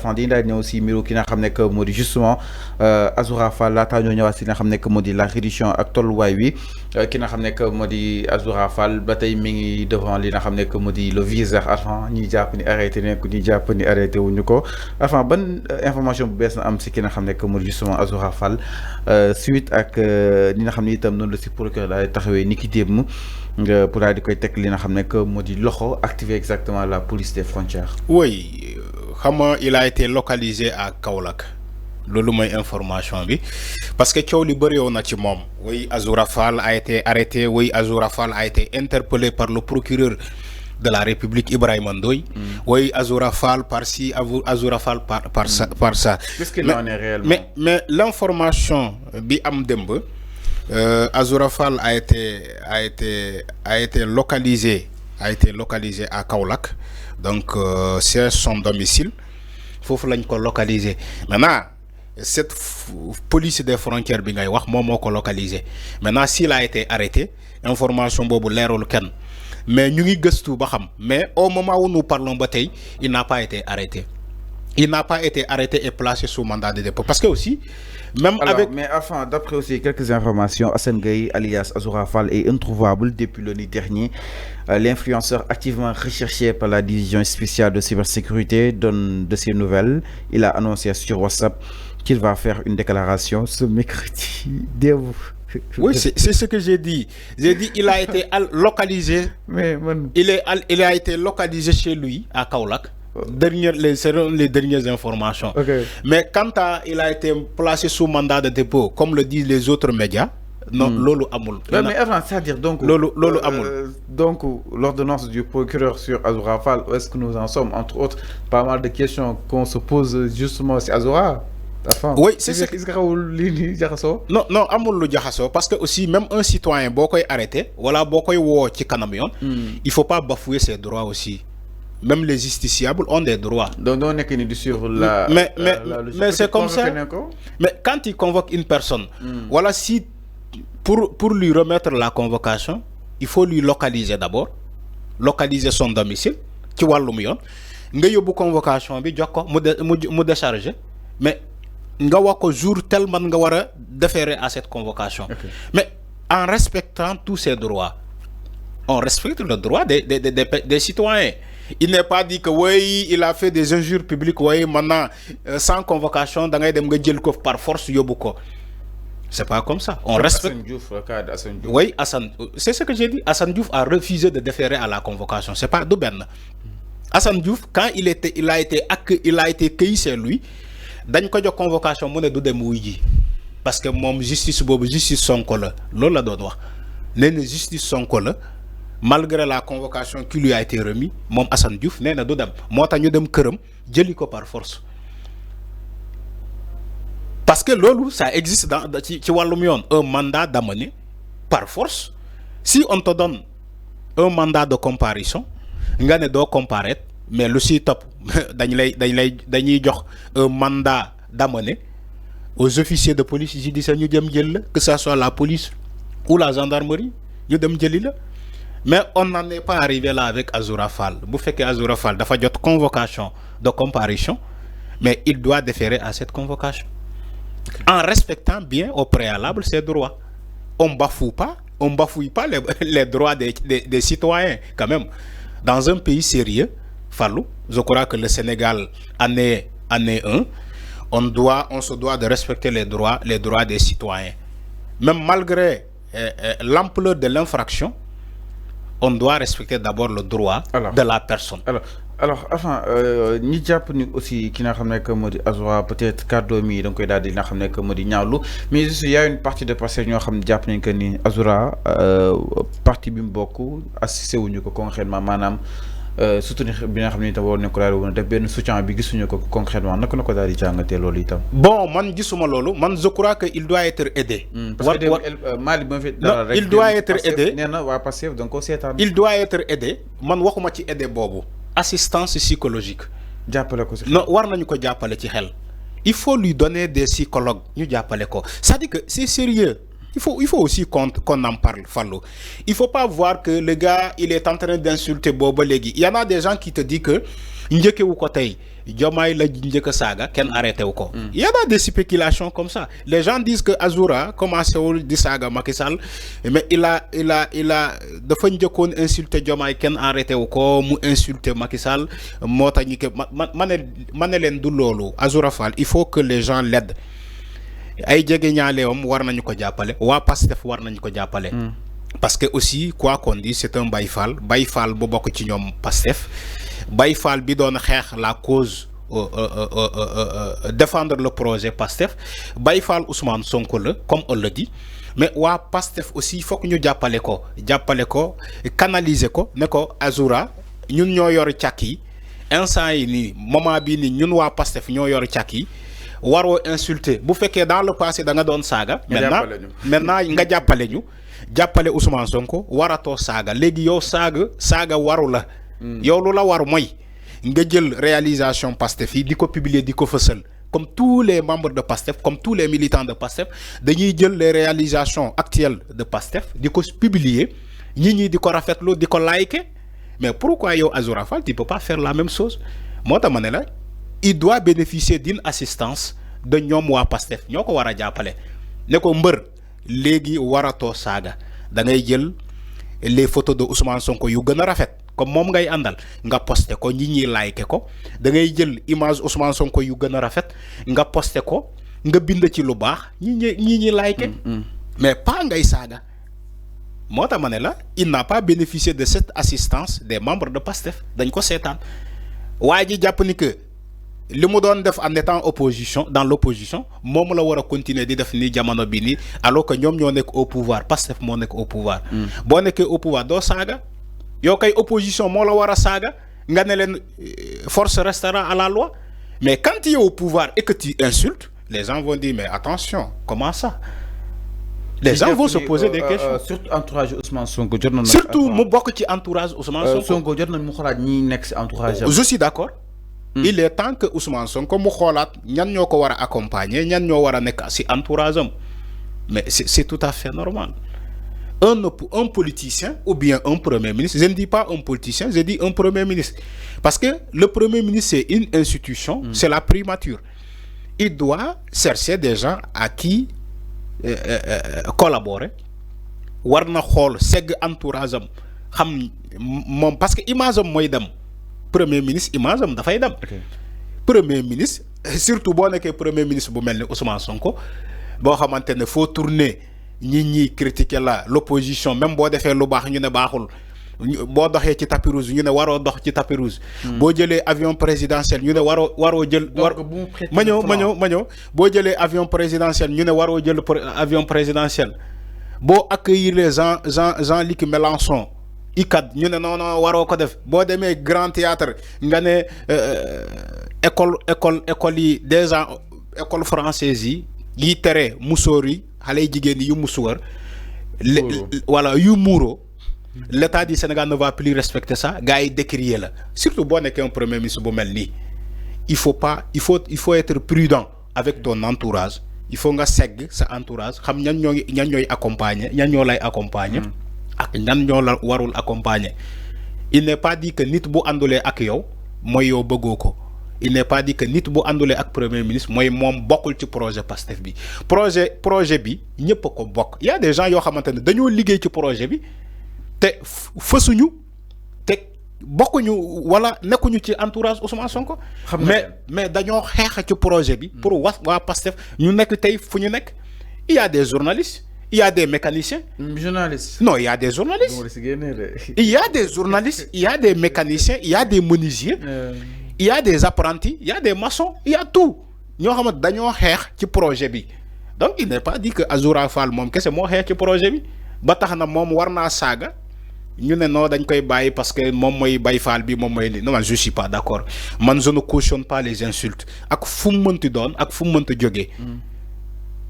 enfin dañuy daal di ñëw aussi mbiru ki nga xam ne que moo di justement Azoura Fall laataa ñoo ñëwaat si nga xam ne que moo di la réduction ak tolluwaay wi ki nga xam ne que moo di Azoura Fall ba tey mi ngi devant li nga xam ne que moo di le viseur avant ñi jàpp ni arrêté nekk ñi jàpp ni arrêté wuñu ko enfin ban information bu bees na am si ki nga xam ne que moo di justement Azoura Fall suite ak li nga xam ne itam noonu la si procureur daal di taxawee ni ki démb pour daal di koy teg li nga xam ne que moo di loxo activer exactement la police des frontières. Oui, il a été localisé à Kaolack. Loolu mooy information bi parce que coow li bëri woon na ci moom. Oui, Azoura Fall a été arrêté. Oui, Azoura Fall a été interpellé par le procureur de la République Ibrahima Ndoye. Oui, Azoura Fall par-ci, Azoura Fall par ça. Qu'est-ce qu'il en est réellement? Mais l'information bi am demb Azoura Fall a été localisé à Kaolack. Donc c'est son domicile. Foofu lañ ko localiser. Maintenant cette police des frontières bi ngay wax moom moo ko localisé. Maintenant s'il a été arrêté, information boobu leerul kenn. Mais ñu ngi gëstu ba xam. Mais au moment où nous parlons ba tey, il n'a pas été arrêté. Il n'a pas été arrêté et placé sous mandat de dépôt. Parce que aussi, même alors, avec... Mais enfin, d'après aussi quelques informations, Assane Gueye, alias Azoura Fall, est introuvable depuis le lundi dernier. L'influenceur activement recherché par la division spéciale de cybersécurité donne de ses nouvelles. Il a annoncé sur WhatsApp qu'il va faire une déclaration ce mercredi. Oui, c'est ce que j'ai dit. J'ai dit il a été localisé. Il a été localisé chez lui, à Kaolack. Seront les dernières informations. Okay. Mais quand il a été placé sous mandat de dépôt, comme le disent les autres médias, non, lolo amul. Mais avant, c'est-à-dire donc, lolo amul. Donc, l'ordonnance du procureur sur Azoura Fall, où est-ce que nous en sommes? Entre autres, pas mal de questions qu'on se pose justement sur Azoura. Enfin, oui, c'est ça. Non, amul lu jaxaso parce que aussi même un citoyen bokoy arrêté, voilà bokoy wo ci kanam yoon, il faut pas bafouer ses droits aussi. Même les justiciables ont des droits. Donc, on est que sur la. Mais c'est comme ça. Mais quand il convoque une personne, voilà, si pour lui remettre la convocation, il faut lui localiser d'abord, localiser son domicile. Tu vois le million. Nga yobu convocation bi jox ko mu décharger, mais nga wax ko jour tellement nga wara déférer à cette convocation. Okay. Mais en respectant tous ses droits, on respecte le droit des citoyens. Il n'est pas dit que oui, il a fait des injures publiques, oui, maintenant, sans convocation, par force, yobuko. C'est pas comme ça. On respecte. Oui, c'est ce que j'ai dit. Assane Diouf a refusé de déférer à la convocation. C'est pas d'Ouben. Assane Diouf, quand il a été cueilli chez lui, dans une convocation, mon est de parce que mon justice son colle. Lola doit. Justice son colle. Malgré la convocation qui lui a été remise, mon Assane Diouf n'est pas dedans. Moi, je dem kërëm jëli ko par force. Parce que lolu ça existe dans ci walum yoon un mandat d'amener par force. Si on te donne un mandat de comparution, nga ne do comparaître, mais lu ci top dañuy jox un mandat d'amener aux officiers de police judiciaire ñu dem jël que ça soit la police ou la gendarmerie, ñu dem jëli la. Mais on n'en est pas arrivé là avec Azoura Fall. Vous faites que Azoura Fall a fait une convocation de comparution, mais il doit déférer à cette convocation. En respectant bien au préalable ses droits. On ne bafouille pas les droits des citoyens quand même. Dans un pays sérieux, Fallou, je crois que le Sénégal en est un, on se doit de respecter les droits des citoyens. Même malgré l'ampleur de l'infraction, on doit respecter d'abord le droit de la personne. Alors, enfin, ni jàpp ni aussi ki nga xam ne que moo di Azoura peut-être kàddu mi da nga koy daal di nga xam ne que moo di ñaawlu mais juste y a une partie de personnes ñoo xam ne jàpp nañ que ni Azoura parti bi mu bokk assisté wuñu ko concrètement maanaam soutenir bi nga xam ne itam war nañ ko daal di woon def benn soutien bi gisuñu ko concrètement naka la ko daal di jàngatee loolu itam. Bon man gisuma loolu man je crois que il doit être aidé. parce que Mali ba fi dara rek il doit être aidé nee na waa Pastef donc seetaan. il doit être aidé man waxuma ci aidé boobu. Assistance psychologique. jàppale ko si non war nañu ko jàppale ci xel. il faut lui donner des psychologues ñu jàppale ko c'est-à-dire que c'est sérieux. Il faut aussi qu'on en parle, Fallo. Il faut pas voir que le gars, il est en train d'insulter Bobo Legui. Il y en a des gens qui te disent que njëkke wu ko tey Diomaye la njëkk a saaga kenn arrêté wu ko. Il y a des spéculations comme ça. Les gens disent que Azoura commencé wul di saaga Macky Sall mais il a dafa njëkkoon insulté Diomaye kenn arrêté wu ko mu insulté Macky Sall moo tax ñu ma ne leen du loolu Azoura Fall il faut que les gens l'aident ay jege ñaaleewam war nañu ko jàppale waa Pastef war nañu ko jàppale. Parce que aussi quoi qu'on dise c'est un Baye Fall bu bokk ci ñoom Pastef Baye Fall bi doon xeex la cause défendre le projet Pastef Baye Fall Ousmane Sonko la comme on le dit mais waa Pastef aussi il faut que ñu jàppale ko canaliser ko ne ko Azoura ñun ñoo yor càkk yi instant yi nii moment bii nii ñun waa Pastef ñoo yor càkk yi waroo insulter bu fekkee dans le passé da nga doon saaga maintenant nga jàppale ñu jàppale Ousmane Sonko waratoo saaga léegi yow saaga waru la yow lu la war mooy nga jël réalisation Pastef yi di ko publier di ko fësal comme tous les membres de Pastef comme tous les militants de Pastef dañuy jël les réalisations actuelles de Pastef di ko publier ñi di ko rafetlu di ko liker mais pourquoi yow Azoura Fall tu peux pas faire la même chose moo tax ma ne la il doit bénéficier d'une assistance de ñoom waa Pastef ñoo ko war a jàppale ne ko mbër léegi waratoo saaga da ngay jël les photos de Ousmane Sonko yu gën a rafet comme moom ngay àndal nga posté ko ñi like ko da ngay jël image Ousmane Sonko yu gën a rafet nga posté ko nga bind ci lu baax ñi like mais pas ngay saaga moo tax ma ne la il n'a pas bénéficié de cette assistance des membres de Pastef dañ ko seetaan waa ji jàpp ni que li mu doon def en étant opposition dans l'opposition moom la war a continuer di def ni jamono bi nii alors que ñoom ñoo nekk au pouvoir Pastef moo nekk au pouvoir boo nekkee au pouvoir doo saaga yow kay opposition moo la war a saaga nga ne leen force restera à la loi mais quand tu es au pouvoir et que tu insultes les gens vont dire mais attention comment ça les gens vont se poser des questions. Surtout entourage Ousmane Sonko. Surtout mu bokk ci entourage Ousmane Sonko jot nañ mu xoolaat ñi nekk ci entourage. Je suis d'accord. Il est temps que Ousmane Sonko mu xoolaat ñan ñoo ko war a accompagner ñan ñoo war a nekk ci entourage am mais c'est tout à fait normal. Un politicien ou bien un premier ministre, je ne dis pas un politicien, je dis un premier ministre. Parce que le premier ministre, c'est une institution, c'est la primature. Il doit chercher des gens à qui collaborer. War na xool segg entourage am xam moom parce que image am mooy dem premier ministre image am dafay dem. Premier ministre surtout boo nekkee premier ministre bu mel ni Ousmane Sonko boo xamante ne faut tourner ñi critiquer l'opposition même boo defee lu baax ñu ne baaxul boo doxee ci tapis rouge ñu ne waroo dox ci tapis rouge. boo jëlee avion présidentiel ñu ne waroo jël. ma ñëw boo jëlee avion présidentiel ñu ne waroo jël avion présidentiel boo accueillir les Jean-Luc Mélenchon ICAD ñu ne non waroo ko def boo demee Grand Théâtre nga ne école yi déjà école française yi tere musóor yi xale jigéen yi yu musuwar voilà yu muuro l'État du Sénégal ne va plus respecter ça gars yi décrier la surtout boo nekkee un premier ministre bu mel nii il faut être prudent avec ton entourage il faut nga segg sa entourage xam ñan ñooy accompagner ñan ñoo lay accompagner ak ñan ñoo la warul accompagner il n'est pas dit que nit bu àndulee ak yow mooy yow bëggoo ko il n'est pas dit que nit bu àndulee ak premier ministre mooy moom bokkul ci projet Pastef bi projet bi ñëpp a ko bokk y a des gens yoo xamante ne dañoo liggéey ci projet bi te fësuñu te bokkuñu wala nekkuñu ci entourage Ousmane Sonko. mais dañoo xeex ci projet bi. pour waa Pastef ñu nekk tey fu ñu nekk. Il y a des journalistes, il y a des mécaniciens. Journalistes. Non, il y a des journalistes. Il y a des journalistes, il y a des mécaniciens, il y a des menuisiers, il y a des apprentis, il y a des maçons, il y a tout. ñoo xamante dañoo xeex ci projet bi donc il n'est pas dit que Azoura Fall moom kese moo xeex ci projet bi ba tax na moom war naa saaga. ñu ne non dañ koy bàyyi parce que moom mooy Baye Fall bi moom mooy li non man je suis pas d'accord man je ne cautionne pas les insultes ak fu mu mënti doon ak fu mu mënti jógee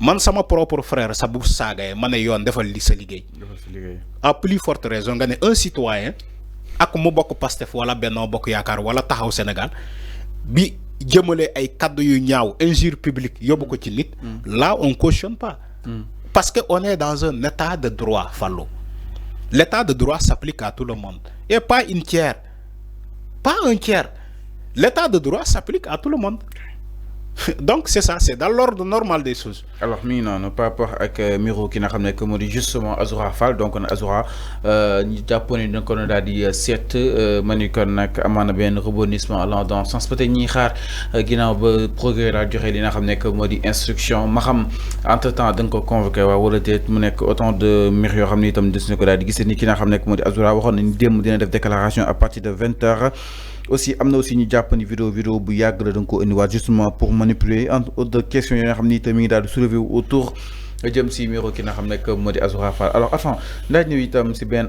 man sama propre frère sa bu saagay ma ne yoon defal li sa liggéey à plus forte raison nga ne un citoyen ak mu bokk Pastef wala Benno Bokk Yaakaar wala Taxaw Sénégal bi jëmale ay kaddu yu ñaaw injure publique yóbbu ko ci nit là on cautionne pas parce que on est dans un état de droit Fallou. L'état de droit s'applique à tout le monde et pas une tiers, pas un tiers. l'état de droit s'applique à tout le monde. Donc c'est ça, c'est dans l'ordre normal des choses. Alors non, par rapport avec Miro qui n'a ramené que justement Azoura Fall, donc on Azoura ni japonais donc on a dit 7 manikon nak amana ben rebondissement allant dans sens peut-être ñi xaar ginaaw ba progrès la joxe li nga xamné que modi instruction ma xam entre-temps da nga ko convoqué wa wala déet mu nek autant de mbir yo xamni itam des na ko daal di gis ni ki nga xamné que modi Azoura waxon ni dem dina def déclaration à partir de 20h. Aussi amna aussi ñu japp ni vidéo bu yag la dang ko indi wa justement pour manipuler entre autres questions yi nga xamni tamit mi ngi daal soulever autour jëm si Miro ki nga xam ne que modi Azoura Fall alors enfin laaj ñu itam si ben